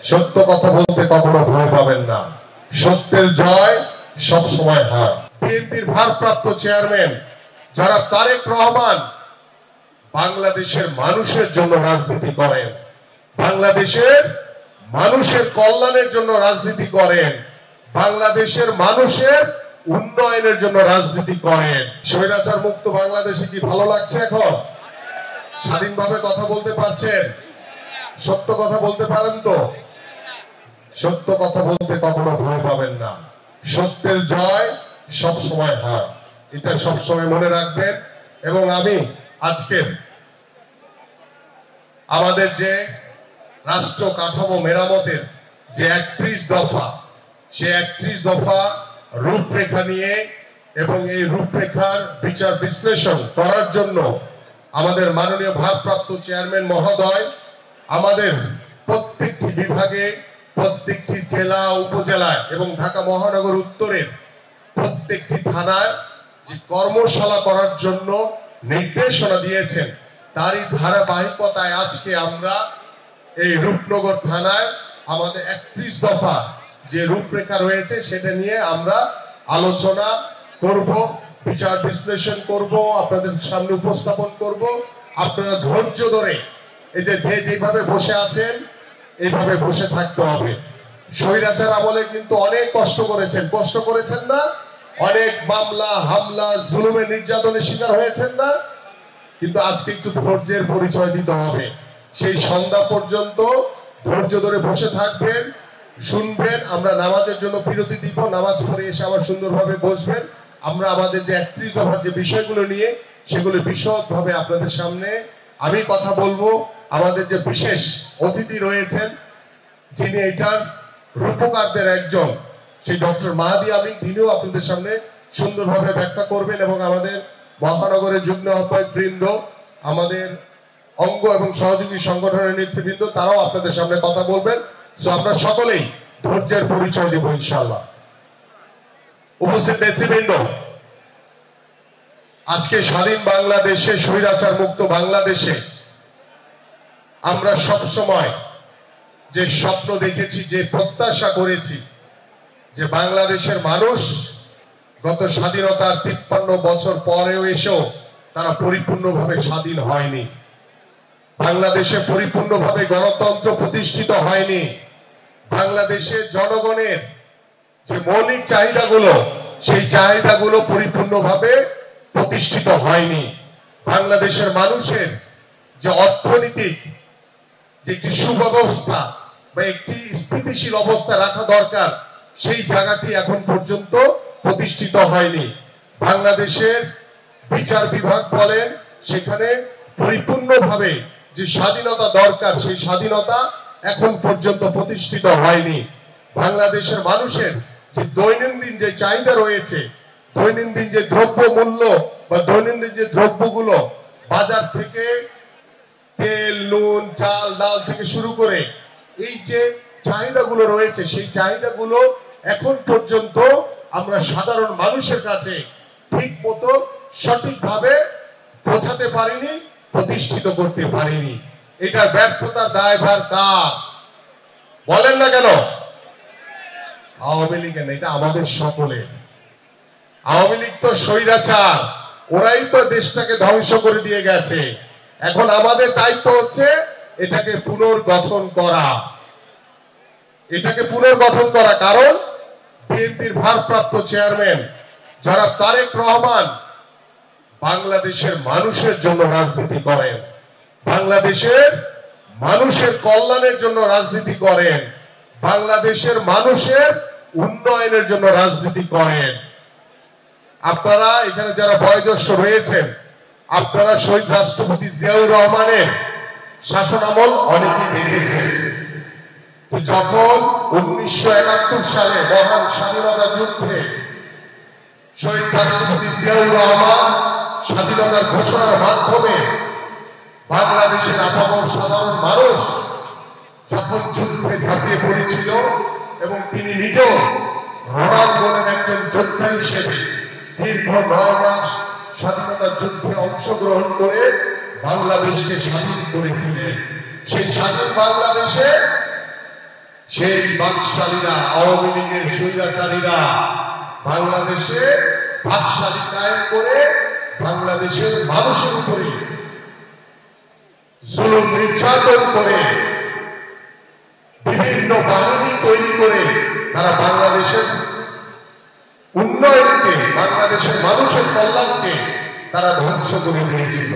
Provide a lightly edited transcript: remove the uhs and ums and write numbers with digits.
সত্য কথা বলতে কখনো ভয় পাবেন না। সত্যের জয় সব সময় হয়। বিএনপির ভারপ্রাপ্ত চেয়ারম্যান যারা তারেক রহমান বাংলাদেশের মানুষের জন্য রাজনীতি করেন, বাংলাদেশের মানুষের কল্যাণের জন্য রাজনীতি করেন, বাংলাদেশের মানুষের উন্নয়নের জন্য রাজনীতি করেন। স্বৈরাচার মুক্ত বাংলাদেশে কি ভালো লাগছে? এখন স্বাধীনভাবে কথা বলতে পারছেন? সত্য কথা বলতে পারেন তো? সত্য কথা বলতে কখনো ভয় পাবেন না। সত্যের জয় সব সময় হয়, এটা সব সময় মনে রাখবেন। এবং আমি আজকে আমাদের যে রাষ্ট্র কাঠামো মেরামতের যে 31 দফা, সে 31 দফা রূপরেখা নিয়ে এবং এই রূপরেখার বিচার বিশ্লেষণ করার জন্য আমাদের মাননীয় ভারপ্রাপ্ত চেয়ারম্যান মহোদয় আমাদের প্রত্যেকটি বিভাগে, প্রত্যেকটি জেলা উপজেলায় এবং ঢাকা মহানগর উত্তরের প্রত্যেকটি থানায় যে কর্মশালা করার জন্য নির্দেশনা দিয়েছেন, তারই ধারাবাহিকতায় আজকে আমরা এই রূপনগর থানায় আমাদের 31 দফা যে রূপরেখা রয়েছে সেটা নিয়ে আমরা আলোচনা করব, বিচার বিশ্লেষণ করব, আপনাদের সামনে উপস্থাপন করব। আপনারা ধৈর্য ধরে এই যে যেভাবে বসে আছেন এইভাবে বসে থাকতে হবে। স্বৈরাচার আমলে কিন্তু অনেক কষ্ট করেছেন না? অনেক মামলা হামলা জুলুমের নির্যাতনের শিকার হয়েছেন না? কিন্তু আজকে একটু ধৈর্যের পরিচয় দিতে হবে। সেই সন্ধ্যা পর্যন্ত ধৈর্য ধরে বসে থাকবেন, শুনবেন। আমরা নামাজের জন্য বিরতি দিব, নামাজ পড়ে এসে আবার সুন্দরভাবে বসবেন। আমরা আমাদের যে 31 দফার যে বিষয়গুলো নিয়ে সেগুলো বিশদভাবে আপনাদের সামনে আমি কথা বলবো। আমাদের যে বিশেষ অতিথি রয়েছেন, যিনি এটার রূপকারদের একজন, সেই ডক্টর মাহাদি আমিন, তিনিও আপনাদের সামনে সুন্দরভাবে ব্যাখ্যা করবেন। এবং আমাদের মহানগরের যুগ্ম আহ্বায়ক বৃন্দ, আমাদের অঙ্গ এবং সহযোগী সংগঠনের নেতৃবৃন্দ, তারাও আপনাদের সামনে কথা বলবেন। তো আমরা সকলেই ধৈর্যের পরিচয় দেব ইনশাআল্লাহ। উপস্থিত নেতৃবৃন্দ, আজকে স্বাধীন বাংলাদেশে, স্বৈরাচার মুক্ত বাংলাদেশে আমরা সব সময় যে স্বপ্ন দেখেছি, যে প্রত্যাশা করেছি, যে বাংলাদেশের মানুষ গত স্বাধীনতার 53 বছর পরেও এসেও তারা পরিপূর্ণভাবে স্বাধীন হয়নি। বাংলাদেশে পরিপূর্ণভাবে গণতন্ত্র প্রতিষ্ঠিত হয়নি। বাংলাদেশের জনগণের যে মৌলিক চাহিদাগুলো, সেই চাহিদাগুলো পরিপূর্ণভাবে প্রতিষ্ঠিত হয়নি। বাংলাদেশের মানুষের যে অর্থনৈতিক যে একটি সুব্যবস্থা বা একটি স্থিতিশীল অবস্থা রাখা দরকার, সেই জায়গাটি এখন পর্যন্ত প্রতিষ্ঠিত হয়নি। বাংলাদেশের বিচার বিভাগ বলেন, সেখানে পরিপূর্ণভাবে যে স্বাধীনতা দরকার, সেই স্বাধীনতা এখন পর্যন্ত প্রতিষ্ঠিত হয়নি। বাংলাদেশের মানুষের যে দৈনন্দিন যে চাহিদা রয়েছে, দৈনন্দিন যে দ্রব্য মূল্য বা দৈনন্দিন যে দ্রব্যগুলো বাজার থেকে তেল, নুন, চাল, ডাল থেকে শুরু করে এই যে চাহিদাগুলো রয়েছে, সেই চাহিদাগুলো এখন পর্যন্ত আমরা সাধারণ মানুষের কাছে ঠিক মতো সঠিকভাবে পৌঁছাতে পারিনি, প্রতিষ্ঠিত করতে পারিনি। এটা ব্যর্থতার দায়ভার কার? বলেন না কেন? আওয়ামী লীগের না, এটা আমাদের সকলের। আওয়ামী লীগ তো স্বৈরাচার, ওরাই তো দেশটাকে ধ্বংস করে দিয়ে গেছে। এখন আমাদের দায়িত্ব হচ্ছে এটাকে পুনর্গঠন করা, এটাকে পুনর্গঠন করা। কারণ বিএনপির ভারপ্রাপ্ত চেয়ারম্যান যারা তারেক রহমান বাংলাদেশের মানুষের জন্য রাজনীতি করেন, বাংলাদেশের মানুষের কল্যাণের জন্য রাজনীতি করেন, বাংলাদেশের মানুষের উন্নয়নের জন্য রাজনীতি করেন। আপনারা এখানে যারা বয়োজ্যেষ্ঠ রয়েছেন, আপনারা শহীদ রাষ্ট্রপতি জিয়াউর রহমানের শাসনামল অনেকেই দেখেছেন। যখন 1971 সালে মহান স্বাধীনতা যুদ্ধে শহীদ রাষ্ট্রপতি জিয়াউর রহমান স্বাধীনতার ঘোষণার মাধ্যমে বাংলাদেশের আপামর সাধারণ মানুষ যখন যুদ্ধে ঝাঁপিয়ে পড়েছিল এবং তিনি নিজেও রণাঙ্গনের একজন যোদ্ধা হিসেবে দীর্ঘ 9 মাস স্বাধীনতা যুদ্ধে অংশগ্রহণ করে বাংলাদেশকে স্বাধীন করেছিলেন। সেই স্বাধীন বাংলাদেশে সেই বাকশালীরা, আওয়ামী লীগের স্বৈরাচারীরা বাংলাদেশে বাকশালী কায়েম করে বাংলাদেশের মানুষের উপরে জুলুম নির্যাতন করে বিভিন্ন বাহিনী তৈরি করে তারা বাংলাদেশের উন্নয়নকে, বাংলাদেশের মানুষের কল্যাণকে তারা ধ্বংস করে দিয়েছিল।